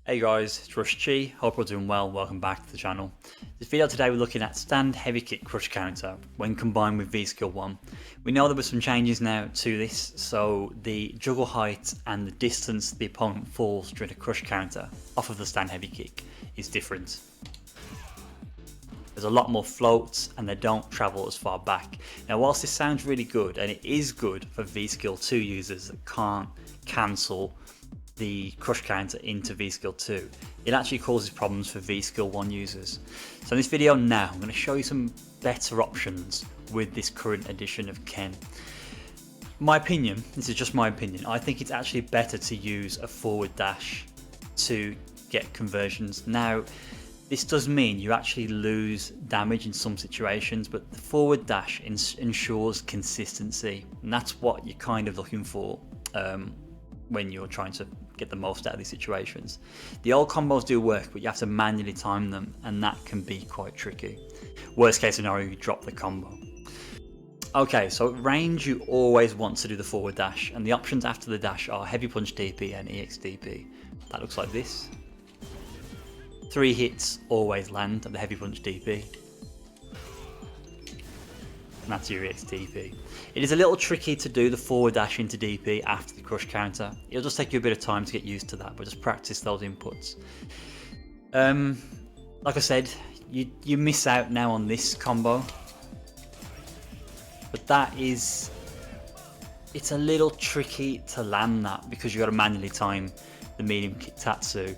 Hey guys, it's Rush Chi. Hope you're doing well. Welcome back to the channel. This video today we're looking at stand heavy kick crush counter when combined with V-Skill 1. We know there were some changes now to this, so the juggle height and the distance the opponent falls during a crush counter off of the stand heavy kick is different. There's a lot more floats and they don't travel as far back. Now whilst this sounds really good, and it is good for V-Skill 2 users that can't cancel the crush counter into V-Skill 2, it actually causes problems for V-Skill 1 users. So in this video now, I'm going to show you some better options with this current edition of Ken. My opinion, this is just my opinion, I think it's actually better to use a forward dash to get conversions. Now, this does mean you actually lose damage in some situations, but the forward dash ensures consistency, and that's what you're kind of looking for when you're trying to get the most out of these situations. The old combos do work, but you have to manually time them, and that can be quite tricky. Worst case scenario, you drop the combo. Okay, so at range you always want to do the forward dash, and the options after the dash are heavy punch DP and EX DP. That looks like this. 3 hits always land at the heavy punch DP. And that's your EX DP. It is a little tricky to do the forward dash into DP after the crush counter. It'll just take you a bit of time to get used to that, but just practice those inputs. Like I said, you miss out now on this combo, but it's a little tricky to land that because you got to manually time the medium kick tatsu,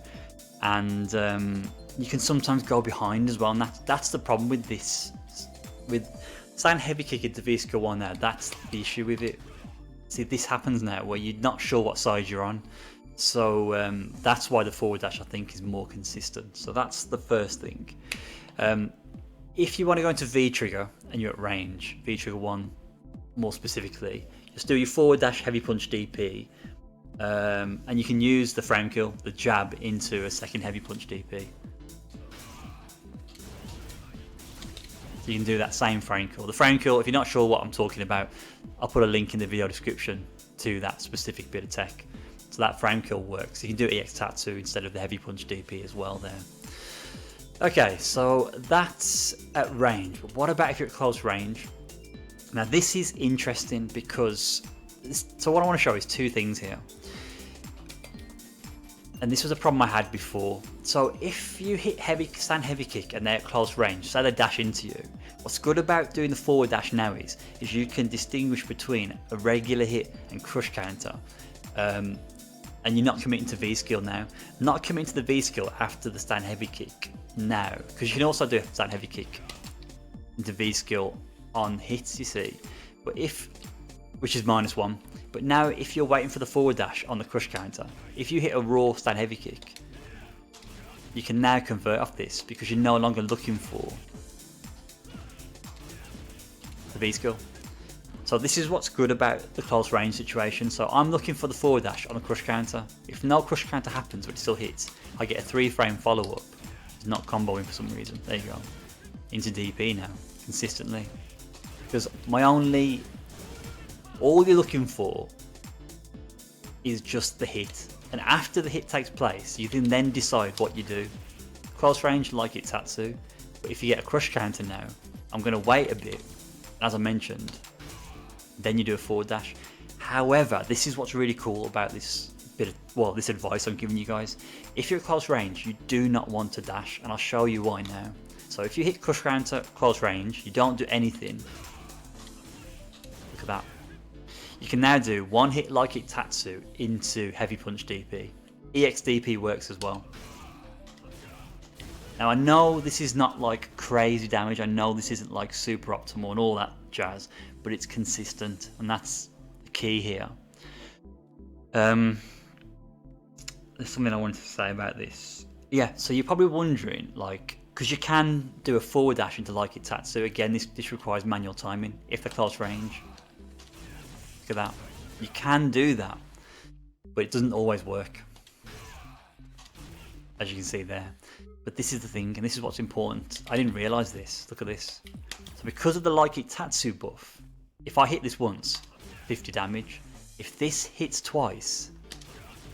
and you can sometimes go behind as well, and that's the problem with this. With stand heavy kick into V-Skill 1 now, that's the issue with it. See, this happens now where you're not sure what side you're on, so that's why the forward dash I think is more consistent. So that's the first thing. If you want to go into V-Trigger and you're at range, V-Trigger 1 more specifically, just do your forward dash heavy punch DP, and you can use the Framekill, the jab, into a second heavy punch DP. You can do that same Framekill. The Framekill, if you're not sure what I'm talking about, I'll put a link in the video description to that specific bit of tech. So that Framekill works. You can do EX Tatsu instead of the heavy punch DP as well there. Okay, so that's at range. But what about if you're at close range? Now this is interesting because, so what I want to show is 2 things here. And this was a problem I had before. So if you hit stand heavy kick and they're at close range, say they dash into you, what's good about doing the forward dash now is you can distinguish between a regular hit and crush counter, and you're not committing to V-Skill now. Not committing to the V-Skill after the stand heavy kick now, because you can also do stand heavy kick into V-Skill on hits, you see, but which is -1. But now if you're waiting for the forward dash on the crush counter, if you hit a raw stand heavy kick, you can now convert off this because you're no longer looking for the V-Skill. So this is what's good about the close range situation. So I'm looking for the forward dash on a crush counter. If no crush counter happens but it still hits, I get a 3-frame follow-up. It's not comboing for some reason. There you go. Into DP now, consistently. Because all you're looking for is just the hit, and after the hit takes place you can then decide what you do. Close range, like it Tatsu, but if you get a crush counter now, I'm going to wait a bit, as I mentioned, then you do a forward dash. However, this is what's really cool about this this advice I'm giving you guys. If you're at close range, you do not want to dash, and I'll show you why now. So if you hit crush counter close range, you don't do anything. Look at that. You can now do 1 hit like it Tatsu into heavy punch DP. EX DP works as well. Now I know this is not like crazy damage, I know this isn't like super optimal and all that jazz, but it's consistent, and that's the key here. There's something I wanted to say about this. Yeah, so you're probably wondering, like, because you can do a forward dash into like it Tatsu. Again, this requires manual timing if they're close range. Look at that. You can do that, but it doesn't always work, as you can see there. But this is the thing, and this is what's important. I didn't realize this. Look at this. So because of the like it Tatsu buff, if I hit this once, 50 damage. If this hits twice,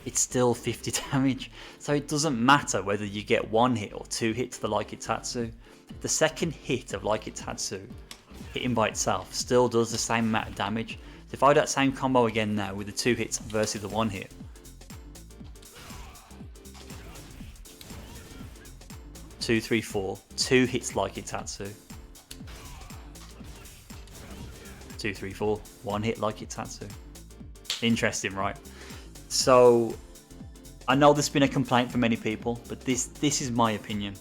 it's still 50 damage. So it doesn't matter whether you get 1 hit or 2 hits to Like It Tatsu. The second hit of Like It Tatsu, hitting by itself, still does the same amount of damage. So if I do that same combo again now with the 2 hits versus the 1 hit, 2, 3, 4, 2 hits Like It Tatsu, 2, 3, 4, 1 hit Like It Tatsu. Interesting, right? So I know there's been a complaint from many people, but this is my opinion.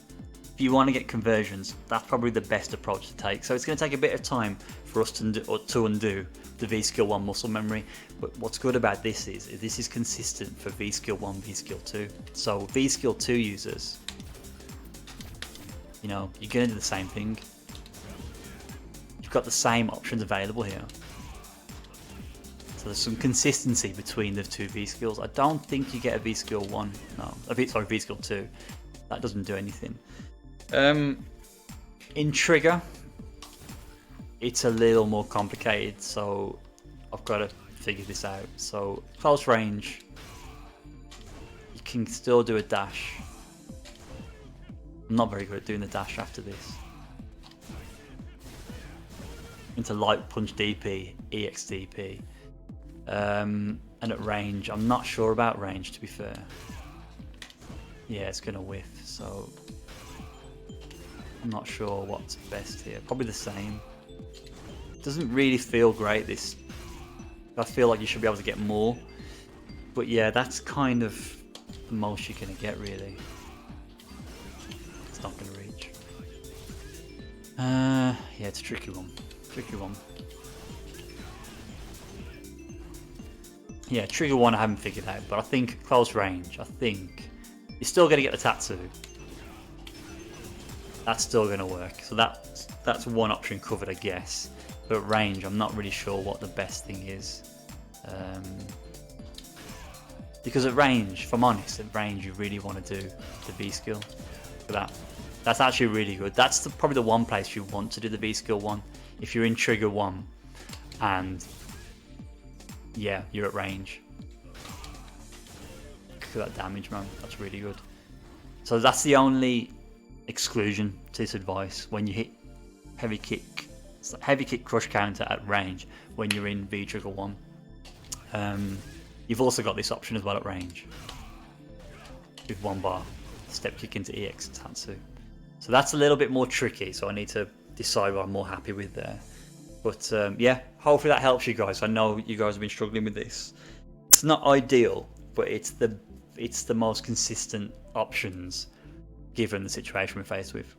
If you want to get conversions, that's probably the best approach to take. So it's going to take a bit of time for us to undo the V-Skill 1 muscle memory. But what's good about this is consistent for V-Skill 1, V-Skill 2. So V-Skill 2 users, you know, you're going to do the same thing. You've got the same options available here. So there's some consistency between the 2 V-Skills. I don't think you get a V-Skill 1, no, sorry, V-Skill 2. That doesn't do anything. In trigger, it's a little more complicated, so I've got to figure this out. So close range, you can still do a dash. I'm not very good at doing the dash after this. Into light punch DP, EX DP. And at range, I'm not sure about range, to be fair. Yeah, it's gonna whiff, so I'm not sure what's best here. Probably the same. Doesn't really feel great, this. I feel like you should be able to get more, but yeah, that's kind of the most you're gonna get, really. It's not gonna reach. Yeah, it's a tricky one. Yeah, trigger 1 I haven't figured out, but I think close range, I think you're still gonna get the Tatsu. That's still gonna work. So that's one option covered, I guess. But range, I'm not really sure what the best thing is. Because at range, if I'm honest, at range you really want to do the V skill for that. That's actually really good. That's probably the one place you want to do the V skill 1. If you're in trigger 1 and yeah, you're at range. Look at that damage, man. That's really good. So that's the only exclusion to this advice when you hit heavy kick crush counter at range when you're in V trigger 1. You've also got this option as well at range with 1 bar step kick into EX Tatsu. So that's a little bit more tricky, so I need to decide what I'm more happy with there. But yeah, hopefully that helps you guys. I know you guys have been struggling with this. It's not ideal, but it's the most consistent options given the situation we're faced with.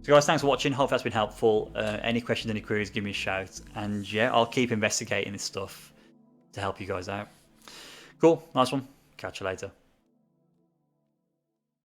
So guys, thanks for watching. Hope that's been helpful. Any questions, any queries, give me a shout. And yeah, I'll keep investigating this stuff to help you guys out. Cool, nice one. Catch you later.